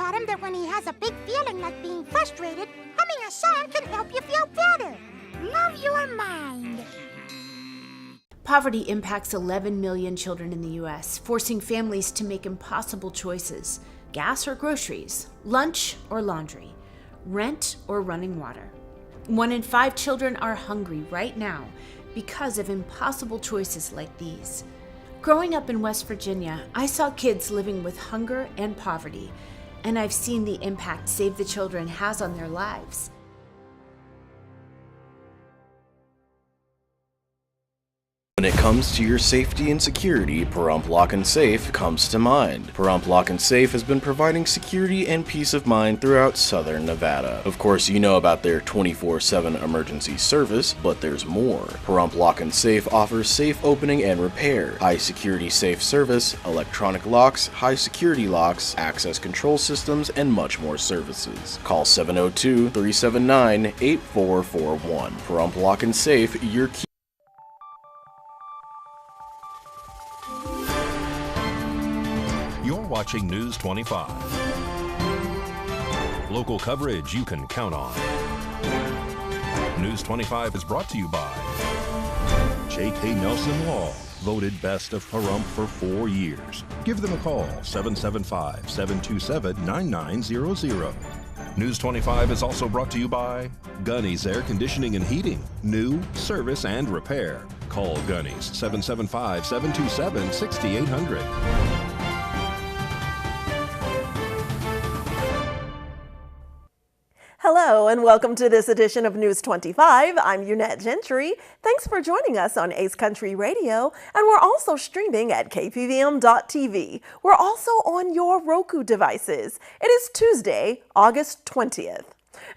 taught him that when he has a big feeling like being frustrated, humming a song can help you feel better. Love your mind. Poverty impacts 11 million children in the U.S., forcing families to make impossible choices: gas or groceries, lunch or laundry, rent or running water. 1 in 5 children are hungry right now because of impossible choices like these. Growing up in West Virginia, I saw kids living with hunger and poverty, and I've seen the impact Save the Children has on their lives. When it comes to your safety and security, Pahrump Lock & Safe comes to mind. Pahrump Lock & Safe has been providing security and peace of mind throughout southern Nevada. Of course, you know about their 24/7 emergency service, but there's more. Pahrump Lock & Safe offers safe opening and repair, high security safe service, electronic locks, high security locks, access control systems, and much more services. Call 702-379-8441. Pahrump Lock & Safe, your key. You're watching News 25. Local coverage you can count on. News 25 is brought to you by J.K. Nelson Law, voted best of Pahrump for 4 years. Give them a call, 775-727-9900. News 25 is also brought to you by Gunny's Air Conditioning and Heating. New, service, and repair. Call Gunny's, 775-727-6800. Hello and welcome to this edition of News 25. I'm Unette Gentry. Thanks for joining us on Ace Country Radio, and we're also streaming at KPVM.TV. We're also on your Roku devices. It is Tuesday, August 20th.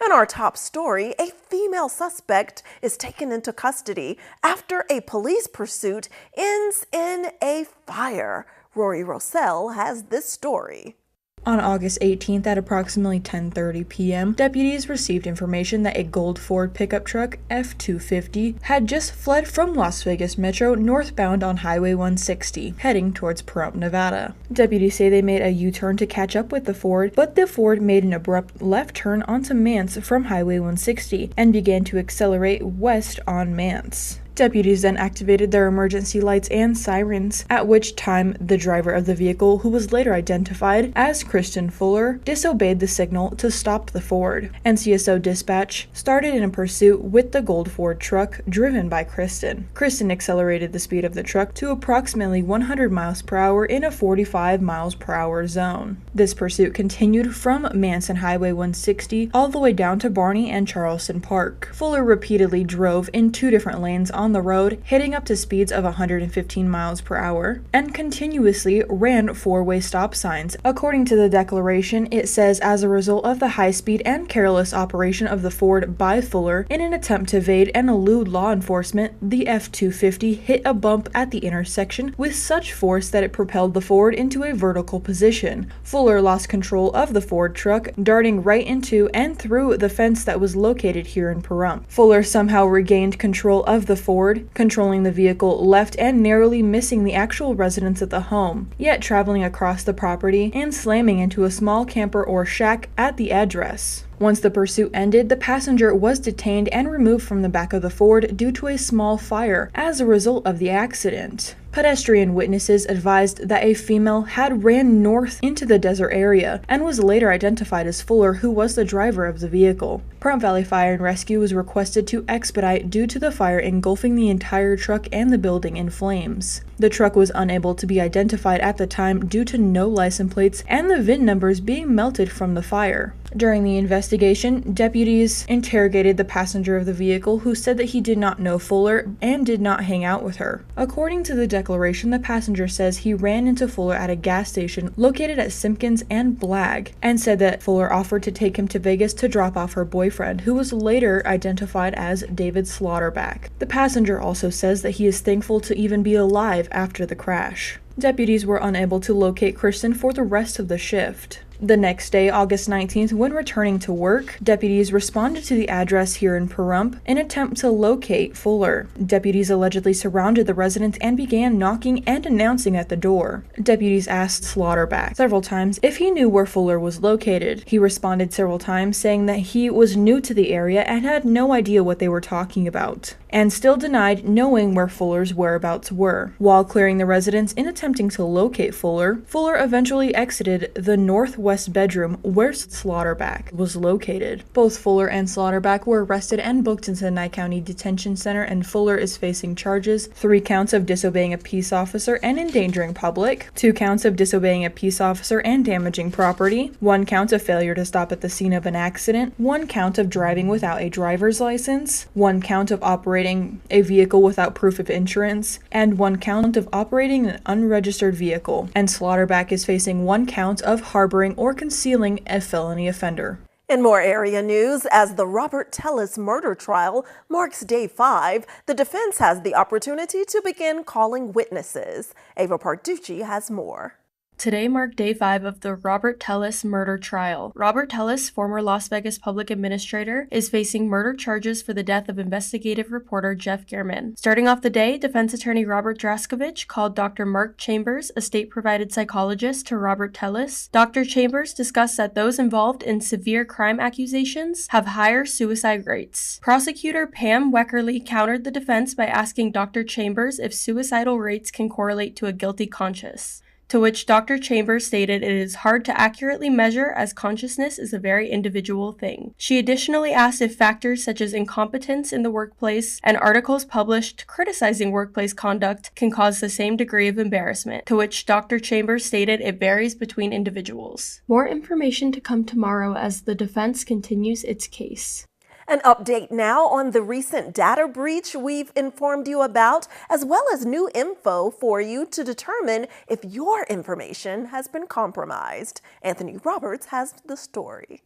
In our top story, a female suspect is taken into custody after a police pursuit ends in a fire. Rory Rossell has this story. On August 18th at approximately 10:30 p.m., deputies received information that a gold Ford pickup truck, F-250, had just fled from Las Vegas Metro northbound on Highway 160, heading towards Pahrump, Nevada. Deputies say they made a U-turn to catch up with the Ford, but the Ford made an abrupt left turn onto Mance from Highway 160 and began to accelerate west on Mance. Deputies then activated their emergency lights and sirens, at which time the driver of the vehicle, who was later identified as Kristen Fuller, disobeyed the signal to stop the Ford. NCSO dispatch started in a pursuit with the gold Ford truck driven by Kristen. Kristen accelerated the speed of the truck to approximately 100 miles per hour in a 45 miles per hour zone. This pursuit continued from Manson Highway 160 all the way down to Barney and Charleston Park. Fuller repeatedly drove in 2 different lanes on the road, hitting up to speeds of 115 miles per hour, and continuously ran 4-way stop signs. According to the declaration, it says as a result of the high-speed and careless operation of the Ford by Fuller in an attempt to evade and elude law enforcement, the F-250 hit a bump at the intersection with such force that it propelled the Ford into a vertical position. Fuller lost control of the Ford truck, darting right into and through the fence that was located here in Pahrump. Fuller somehow regained control of the Ford, controlling the vehicle left and narrowly missing the actual residents at the home, yet traveling across the property and slamming into a small camper or shack at the address. Once the pursuit ended, the passenger was detained and removed from the back of the Ford due to a small fire as a result of the accident. Pedestrian witnesses advised that a female had ran north into the desert area and was later identified as Fuller, who was the driver of the vehicle. Pahrump Valley Fire and Rescue was requested to expedite due to the fire engulfing the entire truck and the building in flames. The truck was unable to be identified at the time due to no license plates and the VIN numbers being melted from the fire. During the investigation, deputies interrogated the passenger of the vehicle, who said that he did not know Fuller and did not hang out with her. According to the declaration, the passenger says he ran into Fuller at a gas station located at Simpkins and Blagg, and said that Fuller offered to take him to Vegas to drop off her boyfriend, who was later identified as David Slaughterback. The passenger also says that he is thankful to even be alive after the crash. Deputies were unable to locate Kristen for the rest of the shift. The next day, August 19th, when returning to work, deputies responded to the address here in Pahrump in an attempt to locate Fuller. Deputies allegedly surrounded the residence and began knocking and announcing at the door. Deputies asked Slaughterback several times if he knew where Fuller was located. He responded several times saying that he was new to the area and had no idea what they were talking about, and still denied knowing where Fuller's whereabouts were. While clearing the residence in attempting to locate Fuller, Fuller eventually exited the northwest bedroom where Slaughterback was located. Both Fuller and Slaughterback were arrested and booked into the Nye County Detention Center, and Fuller is facing charges: 3 counts of disobeying a peace officer and endangering public, 2 counts of disobeying a peace officer and damaging property, 1 count of failure to stop at the scene of an accident, 1 count of driving without a driver's license, 1 count of operating a vehicle without proof of insurance, and 1 count of operating an unregistered vehicle. And Slaughterback is facing 1 count of harboring or concealing a felony offender. In more area news, as the Robert Tellis murder trial marks day 5, the defense has the opportunity to begin calling witnesses. Ava Parducci has more. Today marked day 5 of the Robert Tellis murder trial. Robert Tellis, former Las Vegas public administrator, is facing murder charges for the death of investigative reporter Jeff Gehrman. Starting off the day, defense attorney Robert Draskovich called Dr. Mark Chambers, a state-provided psychologist, to Robert Tellis. Dr. Chambers discussed that those involved in severe crime accusations have higher suicide rates. Prosecutor Pam Weckerly countered the defense by asking Dr. Chambers if suicidal rates can correlate to a guilty conscience, to which Dr. Chambers stated it is hard to accurately measure as consciousness is a very individual thing. She additionally asked if factors such as incompetence in the workplace and articles published criticizing workplace conduct can cause the same degree of embarrassment, to which Dr. Chambers stated it varies between individuals. More information to come tomorrow as the defense continues its case. An update now on the recent data breach we've informed you about, as well as new info for you to determine if your information has been compromised. Anthony Roberts has the story.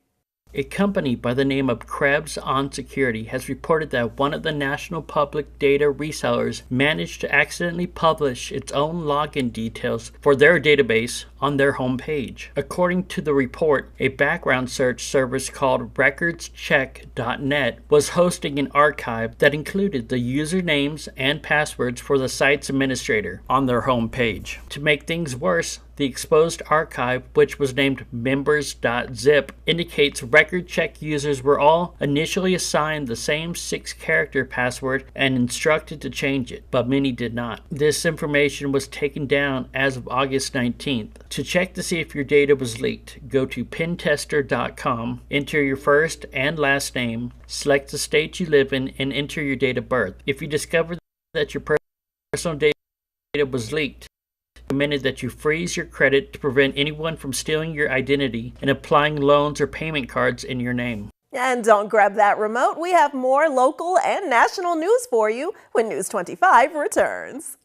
A company by the name of Krebs On Security has reported that one of the national public data resellers managed to accidentally publish its own login details for their database on their homepage. According to the report, a background search service called recordscheck.net was hosting an archive that included the usernames and passwords for the site's administrator on their homepage. To make things worse, the exposed archive, which was named members.zip, indicates record check users were all initially assigned the same 6-character password and instructed to change it, but many did not. This information was taken down as of August 19th. To check to see if your data was leaked, go to pentester.com, enter your first and last name, select the state you live in, and enter your date of birth. If you discover that your personal data was leaked, recommended that you freeze your credit to prevent anyone from stealing your identity and applying loans or payment cards in your name. And don't grab that remote. We have more local and national news for you when News 25 returns.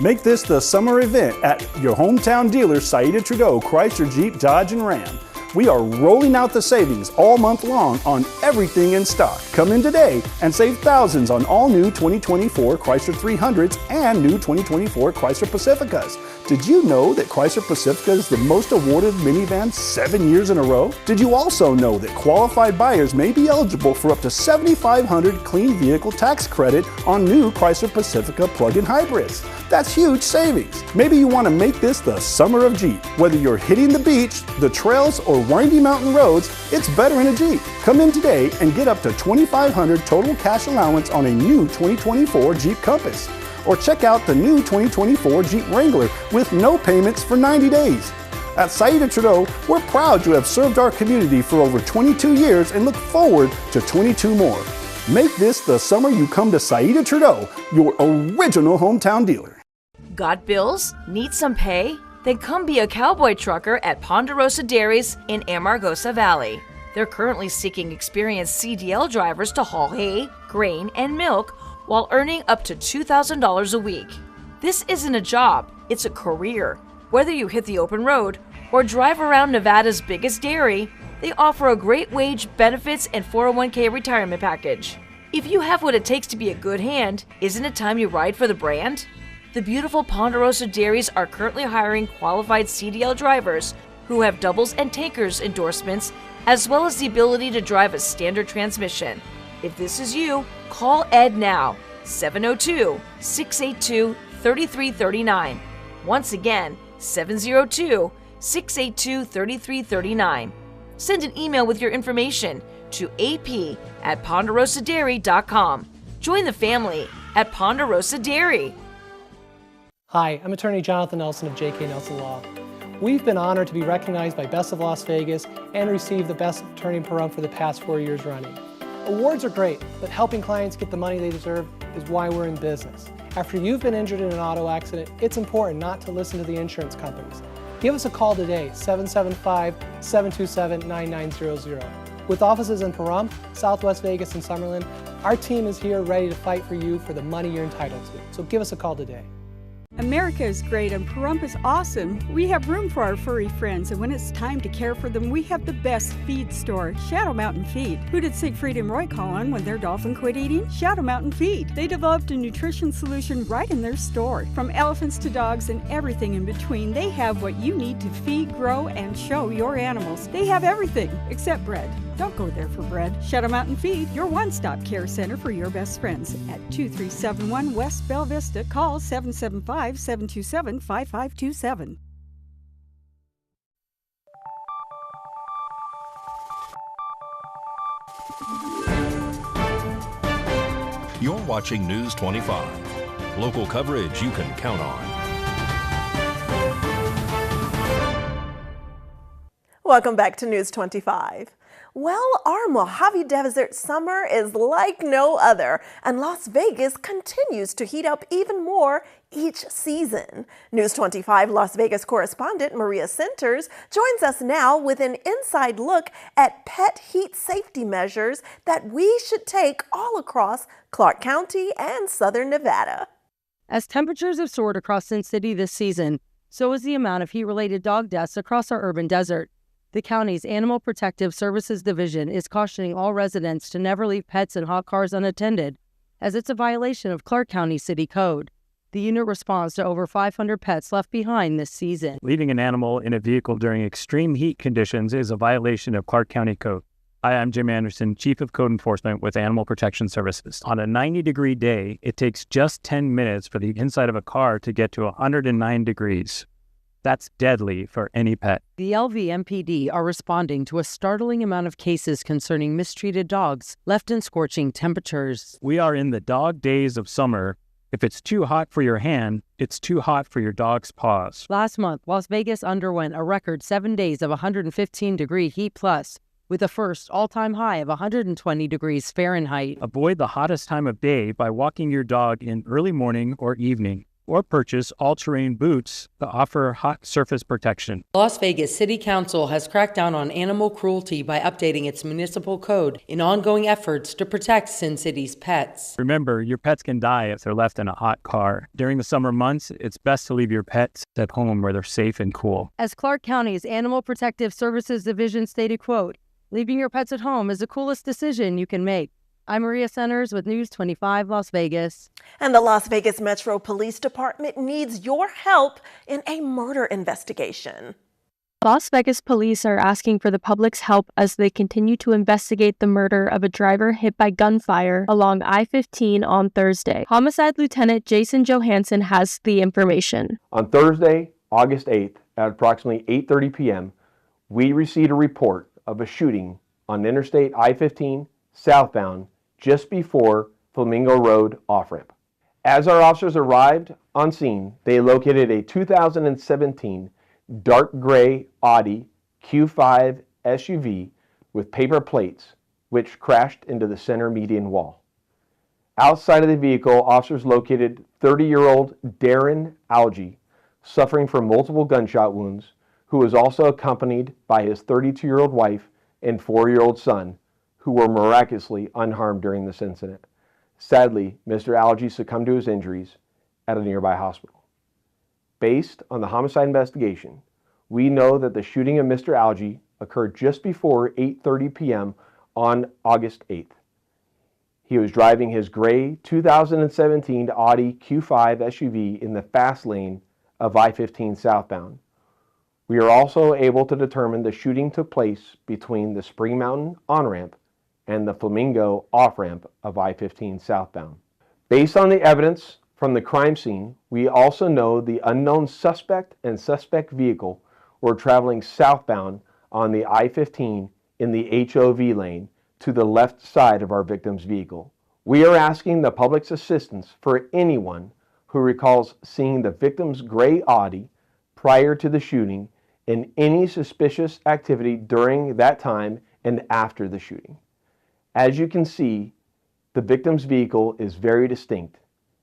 Make this the summer event at your hometown dealer, Saida Trudeau Chrysler, Jeep, Dodge, and Ram. We are rolling out the savings all month long on everything in stock. Come in today and save thousands on all new 2024 Chrysler 300s and new 2024 Chrysler Pacificas. Did you know that Chrysler Pacifica is the most awarded minivan 7 years in a row? Did you also know that qualified buyers may be eligible for up to $7,500 clean vehicle tax credit on new Chrysler Pacifica plug-in hybrids? That's huge savings. Maybe you want to make this the summer of Jeep. Whether you're hitting the beach, the trails, or windy mountain roads, it's better in a Jeep. Come in today and get up to $2,500 total cash allowance on a new 2024 Jeep Compass. Or check out the new 2024 Jeep Wrangler with no payments for 90 days. At Saida Trudeau, we're proud to have served our community for over 22 years and look forward to 22 more. Make this the summer you come to Saida Trudeau, your original hometown dealer. Got bills? Need some pay? Then come be a cowboy trucker at Ponderosa Dairies in Amargosa Valley. They're currently seeking experienced CDL drivers to haul hay, grain, and milk while earning up to $2,000 a week. This isn't a job, it's a career. Whether you hit the open road or drive around Nevada's biggest dairy, they offer a great wage, benefits, and 401k retirement package. If you have what it takes to be a good hand, isn't it time you ride for the brand? The beautiful Ponderosa Dairies are currently hiring qualified CDL drivers who have doubles and takers endorsements, as well as the ability to drive a standard transmission. If this is you, call Ed now, 702-682-3339. Once again, 702-682-3339. Send an email with your information to ap@ponderosadairy.com. Join the family at Ponderosa Dairy. Hi, I'm attorney Jonathan Nelson of J.K. Nelson Law. We've been honored to be recognized by Best of Las Vegas and receive the Best Attorney in Pahrump for the past 4 years running. Awards are great, but helping clients get the money they deserve is why we're in business. After you've been injured in an auto accident, it's important not to listen to the insurance companies. Give us a call today, 775-727-9900. With offices in Pahrump, Southwest Vegas, and Summerlin, our team is here ready to fight for you for the money you're entitled to. So give us a call today. America is great and Pahrump is awesome. We have room for our furry friends, and when it's time to care for them, we have the best feed store, Shadow Mountain Feed. Who did Siegfried and Roy call on when their dolphin quit eating? Shadow Mountain Feed. They developed a nutrition solution right in their store. From elephants to dogs and everything in between, they have what you need to feed, grow, and show your animals. They have everything except bread. Don't go there for bread. Shadow Mountain Feed, your one-stop care center for your best friends. At 2371 West Bella Vista, call 775-727-5527. You're watching News 25. Local coverage you can count on. Welcome back to News 25. Well, our Mojave Desert summer is like no other, and Las Vegas continues to heat up even more each season. News 25 Las Vegas correspondent Maria Centers joins us now with an inside look at pet heat safety measures that we should take all across Clark County and southern Nevada. As temperatures have soared across Sin City this season, so has the amount of heat-related dog deaths across our urban desert. The county's Animal Protective Services Division is cautioning all residents to never leave pets in hot cars unattended, as it's a violation of Clark County City Code. The unit responds to over 500 pets left behind this season. Leaving an animal in a vehicle during extreme heat conditions is a violation of Clark County Code. Hi, I'm Jim Anderson, Chief of Code Enforcement with Animal Protection Services. On a 90-degree day, it takes just 10 minutes for the inside of a car to get to 109 degrees. That's deadly for any pet. The LVMPD are responding to a startling amount of cases concerning mistreated dogs left in scorching temperatures. We are in the dog days of summer. If it's too hot for your hand, it's too hot for your dog's paws. Last month, Las Vegas underwent a record 7 days of 115-degree heat plus, with a first all-time high of 120 degrees Fahrenheit. Avoid the hottest time of day by walking your dog in early morning or evening, or purchase all-terrain boots that offer hot surface protection. Las Vegas City Council has cracked down on animal cruelty by updating its municipal code in ongoing efforts to protect Sin City's pets. Remember, your pets can die if they're left in a hot car. During the summer months, it's best to leave your pets at home where they're safe and cool. As Clark County's Animal Protective Services Division stated, quote, "Leaving your pets at home is the coolest decision you can make." I'm Maria Centers with News 25 Las Vegas. And the Las Vegas Metro Police Department needs your help in a murder investigation. Las Vegas police are asking for the public's help as they continue to investigate the murder of a driver hit by gunfire along I-15 on Thursday. Homicide Lieutenant Jason Johansson has the information. On Thursday, August 8th, at approximately 8:30 p.m., we received a report of a shooting on Interstate I-15 southbound just before Flamingo Road off-ramp. As our officers arrived on scene, they located a 2017 dark gray Audi Q5 SUV with paper plates, which crashed into the center median wall. Outside of the vehicle, officers located 30-year-old Darren Algie, suffering from multiple gunshot wounds, who was also accompanied by his 32-year-old wife and 4-year-old son, who were miraculously unharmed during this incident. Sadly, Mr. Algie succumbed to his injuries at a nearby hospital. Based on the homicide investigation, we know that the shooting of Mr. Algie occurred just before 8:30 p.m. on August 8th. He was driving his gray 2017 Audi Q5 SUV in the fast lane of I-15 southbound We are also able to determine the shooting took place between the Spring Mountain on-ramp and the Flamingo off-ramp of I-15 southbound. Based on the evidence from the crime scene, we also know the unknown suspect and suspect vehicle were traveling southbound on the I-15 in the HOV lane to the left side of our victim's vehicle. We are asking the public's assistance for anyone who recalls seeing the victim's gray Audi prior to the shooting and any suspicious activity during that time and after the shooting. As you can see, the victim's vehicle is very distinct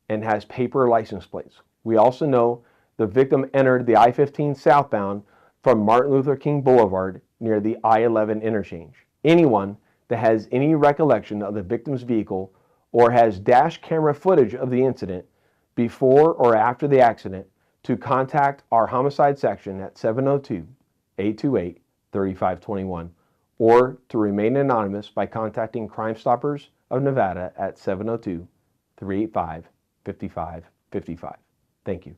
and has paper license plates. We also know the victim entered the I-15 southbound from Martin Luther King Boulevard near the I-11 interchange. Anyone that has any recollection of the victim's vehicle or has dash camera footage of the incident before or after the accident to contact our homicide section at 702-828-3521 or to remain anonymous by contacting Crime Stoppers of Nevada at 702-385-5555. Thank you.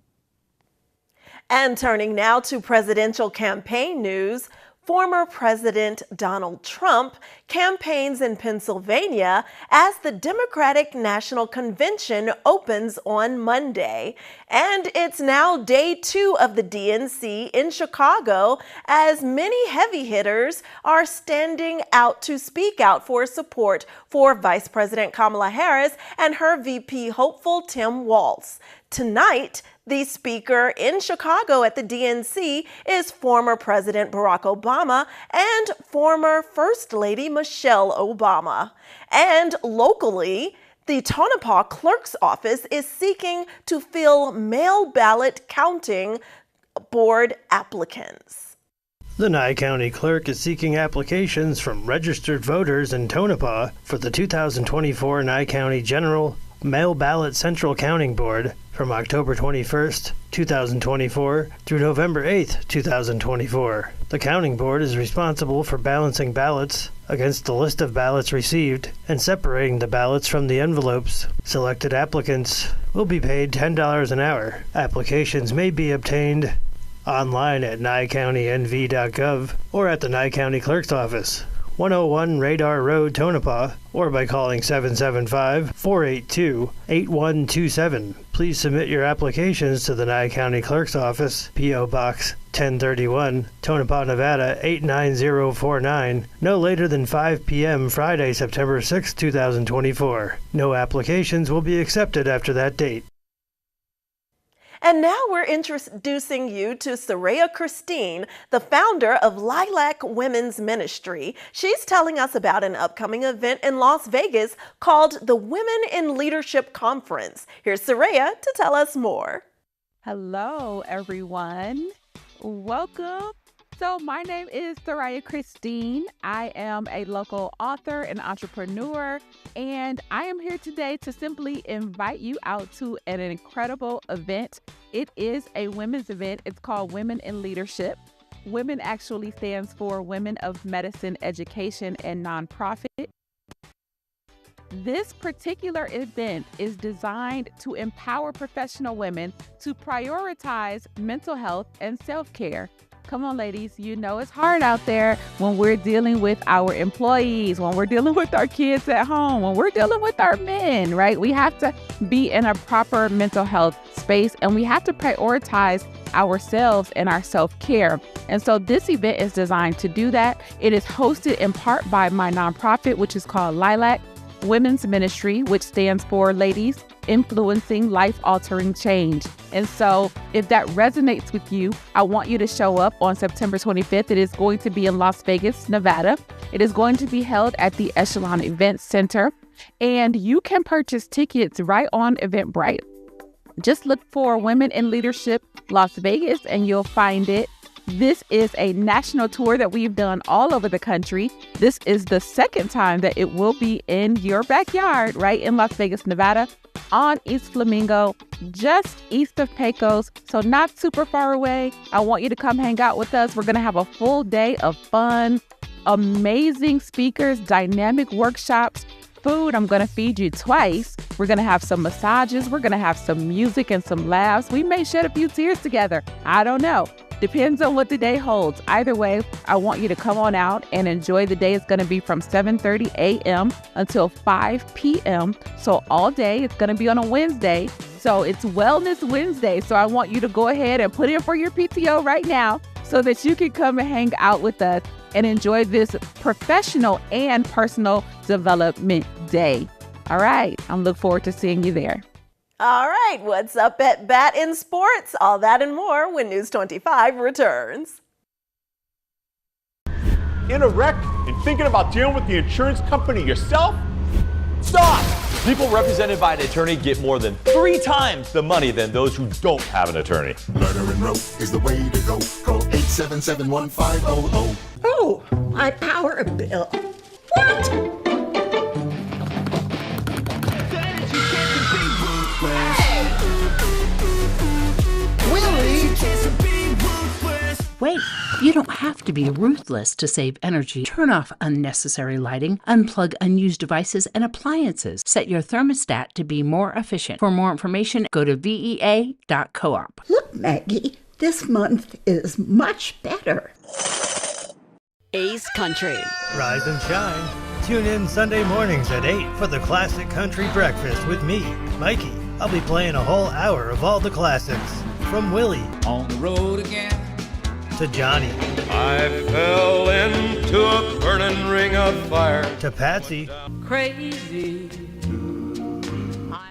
And turning now to presidential campaign news, former President Donald Trump campaigns in Pennsylvania as the Democratic National Convention opens on Monday. And it's now day 2 of the DNC in Chicago as many heavy hitters are standing out to speak out for support for Vice President Kamala Harris and her VP hopeful Tim Walz. Tonight, the speaker in Chicago at the DNC is former President Barack Obama and former First Lady Michelle Obama. And locally, the Tonopah Clerk's Office is seeking to fill mail ballot counting board applicants. The Nye County Clerk is seeking applications from registered voters in Tonopah for the 2024 Nye County General Mail Ballot Central Counting Board from October 21st, 2024 through November 8th, 2024. The counting board is responsible for balancing ballots against the list of ballots received and separating the ballots from the envelopes. Selected applicants will be paid $10 an hour. Applications may be obtained online at nycountynv.gov or at the Nye County Clerk's Office, 101 Radar Road, Tonopah, or by calling 775-482-8127. Please submit your applications to the Nye County Clerk's Office, P.O. Box 1031, Tonopah, Nevada 89049, no later than 5 p.m. Friday, September 6, 2024. No applications will be accepted after that date. And now we're introducing you to Soraya Christine, the founder of Lilac Women's Ministry. She's telling us about an upcoming event in Las Vegas called the Women in Leadership Conference. Here's Soraya to tell us more. Hello, everyone. Welcome. So my name is Soraya Christine. I am a local author and entrepreneur, and I am here today to simply invite you out to an incredible event. It is a women's event. It's called Women in Leadership. Women actually stands for Women of Medicine, Education, and Nonprofit. This particular event is designed to empower professional women to prioritize mental health and self-care. Come on, ladies, you know it's hard out there when we're dealing with our employees, when we're dealing with our kids at home, when we're dealing with our men, right? We have to be in a proper mental health space, and we have to prioritize ourselves and our self-care. And so this event is designed to do that. It is hosted in part by my nonprofit, which is called Lilac Women's Ministry, which stands for Ladies Influencing Life-Altering Change. And so if that resonates with you, I want you to show up on September 25th. It is going to be in Las Vegas, Nevada. It is going to be held at the Echelon Event Center, and you can purchase tickets right on Eventbrite. Just look for Women in Leadership Las Vegas and you'll find it. This is a national tour that we've done all over the country. This is the second time that it will be in your backyard, right in Las Vegas, Nevada, on East Flamingo, just east of Pecos, so not super far away. I want you to come hang out with us. We're going to have a full day of fun, amazing speakers, dynamic workshops, food. I'm going to feed you twice. We're going to have some massages. We're going to have some music and some laughs. We may shed a few tears together. I don't know. Depends on what the day holds. Either way, I want you to come on out and enjoy the day. It's going to be from 7:30 a.m. until 5 p.m. So all day. It's going to be on a Wednesday. So it's Wellness Wednesday. So I want you to go ahead and put in for your PTO right now so that you can come and hang out with us and enjoy this professional and personal development day. All right. I'm looking forward to seeing you there. All right, what's up at Bat in Sports? All that and more when News 25 returns. In a wreck and thinking about dealing with the insurance company yourself? Stop! People represented by an attorney get more than 3 times the money than those who don't have an attorney. Murder and rope is the way to go. Call 877-1500. Oh, my power bill. What? Wait, you don't have to be ruthless to save energy. Turn off unnecessary lighting, unplug unused devices and appliances. Set your thermostat to be more efficient. For more information, go to vea.coop. Look, Maggie, this month is much better. Ace Country. Rise and shine. Tune in Sunday mornings at 8 for the Classic Country Breakfast with me, Mikey. I'll be playing a whole hour of all the classics. From Willie. On the road again. To Johnny. I fell into a burning ring of fire. To Patsy. Crazy.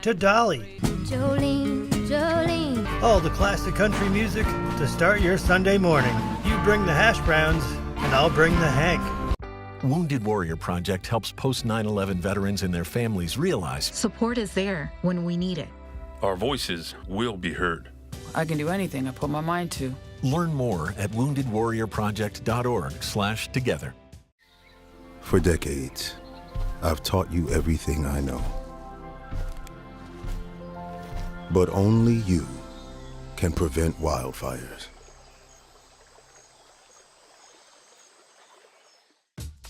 To Dolly. Jolene, Jolene. All the classic country music to start your Sunday morning. You bring the hash browns, and I'll bring the Hank. Wounded Warrior Project helps post 9/11 veterans and their families realize support is there when we need it. Our voices will be heard. I can do anything I put my mind to. Learn more at woundedwarriorproject.org/together. For decades, I've taught you everything I know. But only you can prevent wildfires.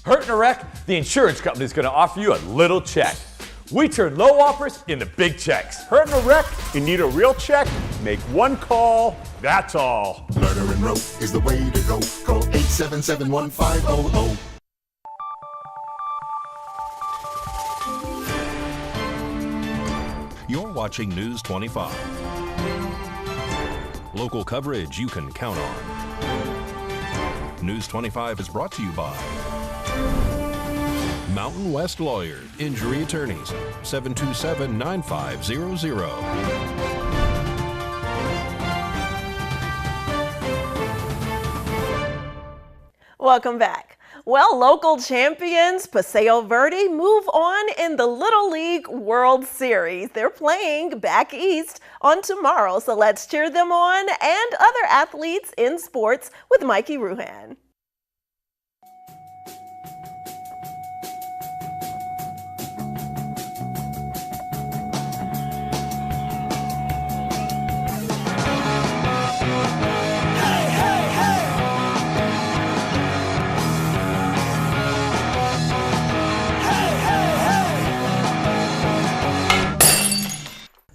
Hurt in a wreck? The insurance company is going to offer you a little check. We turn low offers into big checks. Hurt in a wreck? You need a real check? Make one call, that's all. Murder and rope is the way to go. Call 877-1500. You're watching News 25. Local coverage you can count on. News 25 is brought to you by Mountain West Lawyers, Injury Attorneys, 727-9500. Welcome back. Well, local champions Paseo Verde move on in the Little League World Series. They're playing back east on tomorrow, so let's cheer them on and other athletes in sports with Mikey Ruhan.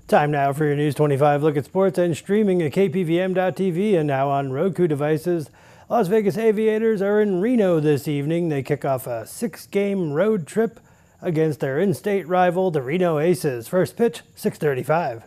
Time now for your News 25 look at sports and streaming at KPVM.TV and now on Roku devices. Las Vegas Aviators are in Reno this evening. They kick off a 6-game road trip against their in-state rival, the Reno Aces. First pitch, 6:35.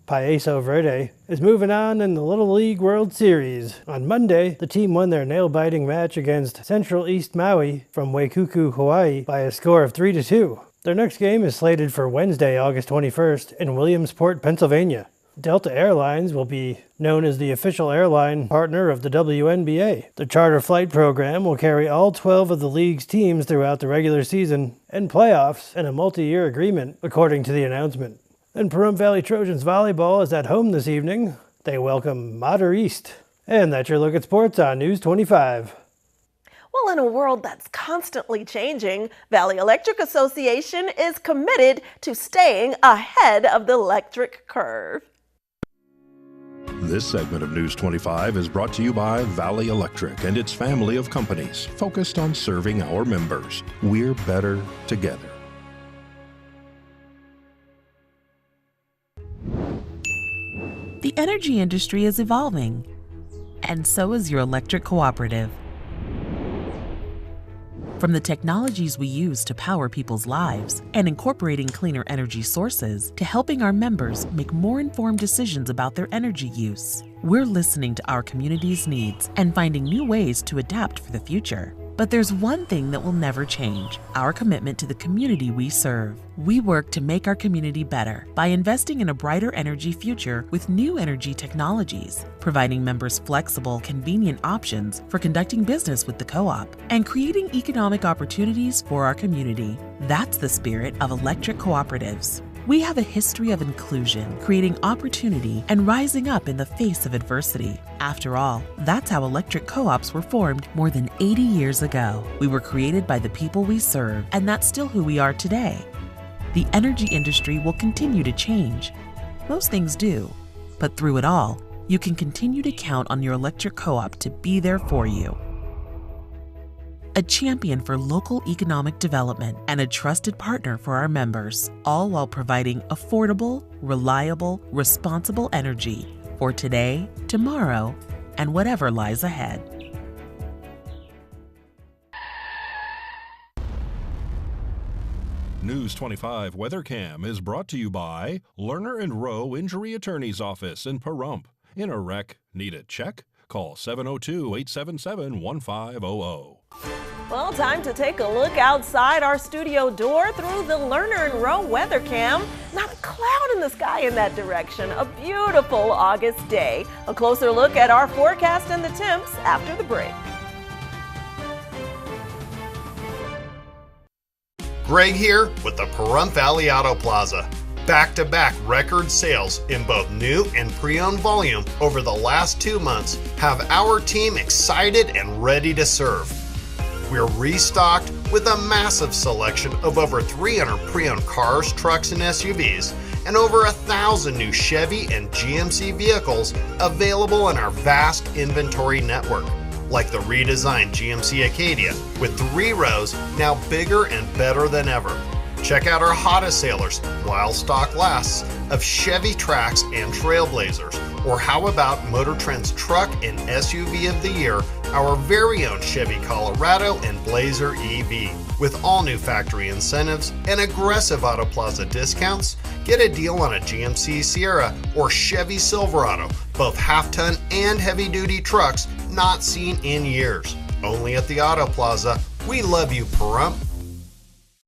Paseo Verde is moving on in the Little League World Series. On Monday, the team won their nail-biting match against Central East Maui from Waikuku, Hawaii by a score of 3-2. Their next game is slated for Wednesday, August 21st in Williamsport, Pennsylvania. Delta Airlines will be known as the official airline partner of the WNBA. The charter flight program will carry all 12 of the league's teams throughout the regular season and playoffs in a multi-year agreement, according to the announcement. And Pahrump Valley Trojans volleyball is at home this evening. They welcome Mater East. And that's your look at sports on News 25. Well, in a world that's constantly changing, Valley Electric Association is committed to staying ahead of the electric curve. This segment of News 25 is brought to you by Valley Electric and its family of companies focused on serving our members. We're better together. The energy industry is evolving, And so is your electric cooperative. From the technologies we use to power people's lives and incorporating cleaner energy sources to helping our members make more informed decisions about their energy use, we're listening to our community's needs and finding new ways to adapt for the future. But there's one thing that will never change: our commitment to the community we serve. We work to make our community better by investing in a brighter energy future with new energy technologies, providing members flexible, convenient options for conducting business with the co-op, and creating economic opportunities for our community. That's the spirit of electric cooperatives. We have a history of inclusion, creating opportunity, and rising up in the face of adversity. After all, that's how electric co-ops were formed more than 80 years ago. We were created by the people we serve, and that's still who we are today. The energy industry will continue to change. Most things do, but through it all, you can continue to count on your electric co-op to be there for you. A champion for local economic development and a trusted partner for our members, all while providing affordable, reliable, responsible energy for today, tomorrow, and whatever lies ahead. News 25 WeatherCam is brought to you by Lerner and Rowe Injury Attorney's Office in Pahrump. In a wreck, need a check? Call 702-877-1500. Well, time to take a look outside our studio door through the Lerner and Rowe weather cam. Not a cloud in the sky in that direction. A beautiful August day. A closer look at our forecast and the temps after the break. Greg here with the Pahrump Valley Auto Plaza. Back-to-back record sales in both new and pre-owned volume over the last 2 months have our team excited and ready to serve. We're restocked with a massive selection of over 300 pre-owned cars, trucks, and SUVs, and over 1,000 new Chevy and GMC vehicles available in our vast inventory network, like the redesigned GMC Acadia with 3 rows, now bigger and better than ever. Check out our hottest sailors, while stock lasts, of Chevy Trax and Trailblazers. Or how about Motor Trend's Truck and SUV of the Year, our very own Chevy Colorado and Blazer EV. With all new factory incentives and aggressive Auto Plaza discounts, get a deal on a GMC Sierra or Chevy Silverado, both half-ton and heavy-duty trucks not seen in years. Only at the Auto Plaza. We love you, Pahrump.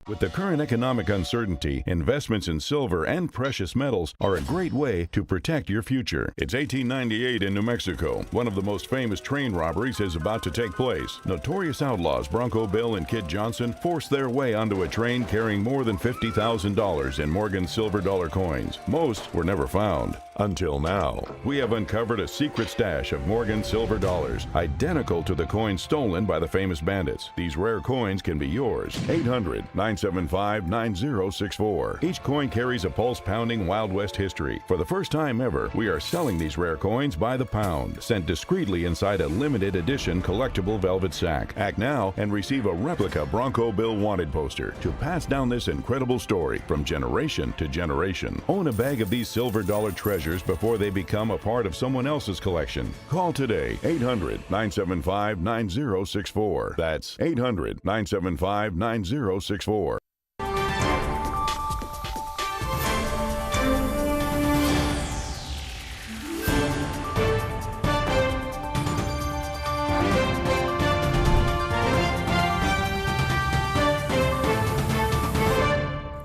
With the current economic uncertainty, investments in silver and precious metals are a great way to protect your future. It's 1898 in New Mexico. One of the most famous train robberies is about to take place. Notorious outlaws Bronco Bill and Kid Johnson forced their way onto a train carrying more than $50,000 in Morgan silver dollar coins. Most were never found. Until now, we have uncovered a secret stash of Morgan silver dollars, identical to the coins stolen by the famous bandits. These rare coins can be yours. 800-975-9064. Each coin carries a pulse-pounding Wild West history. For the first time ever, we are selling these rare coins by the pound, sent discreetly inside a limited edition collectible velvet sack. Act now and receive a replica Bronco Bill wanted poster to pass down this incredible story from generation to generation. Own a bag of these silver dollar treasures before they become a part of someone else's collection. Call today, 800-975-9064. That's 800-975-9064.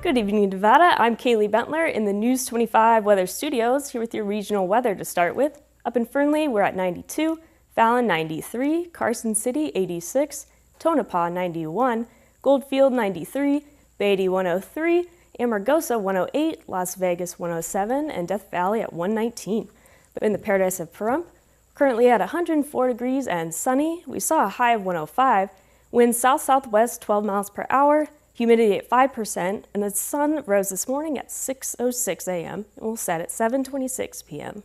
Good evening, Nevada. I'm Kaylee Bentler in the News 25 Weather Studios, here with your regional weather to start with. Up in Fernley, we're at 92, Fallon 93, Carson City 86, Tonopah 91, Goldfield 93, Beatty 103, Amargosa 108, Las Vegas 107, and Death Valley at 119. But in the Paradise of Pahrump, currently at 104 degrees and sunny. We saw a high of 105, winds south-southwest 12 miles per hour, humidity at 5%, and the sun rose this morning at 6:06 a.m. and will set at 7:26 p.m.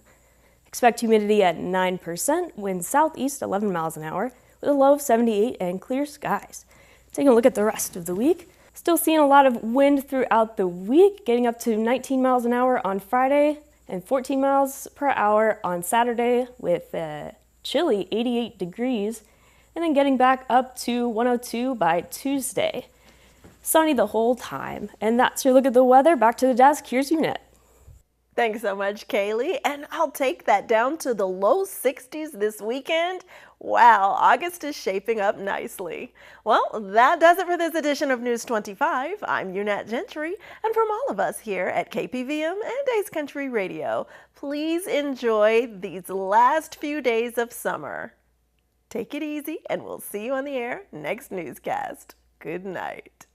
Expect humidity at 9%, wind southeast 11 miles an hour, with a low of 78 and clear skies. Taking a look at the rest of the week, still seeing a lot of wind throughout the week, getting up to 19 miles an hour on Friday and 14 miles per hour on Saturday, with chilly 88 degrees, and then getting back up to 102 by Tuesday. Sunny the whole time. And that's your look at the weather. Back to the desk. Here's Unit. Thanks so much, Kaylee. And I'll take that down to the low 60s this weekend. Wow, August is shaping up nicely. Well, that does it for this edition of News 25. I'm Unit Gentry, and from all of us here at KPVM and Ace Country Radio, please enjoy these last few days of summer. Take it easy, and we'll see you on the air next newscast. Good night.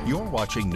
You're watching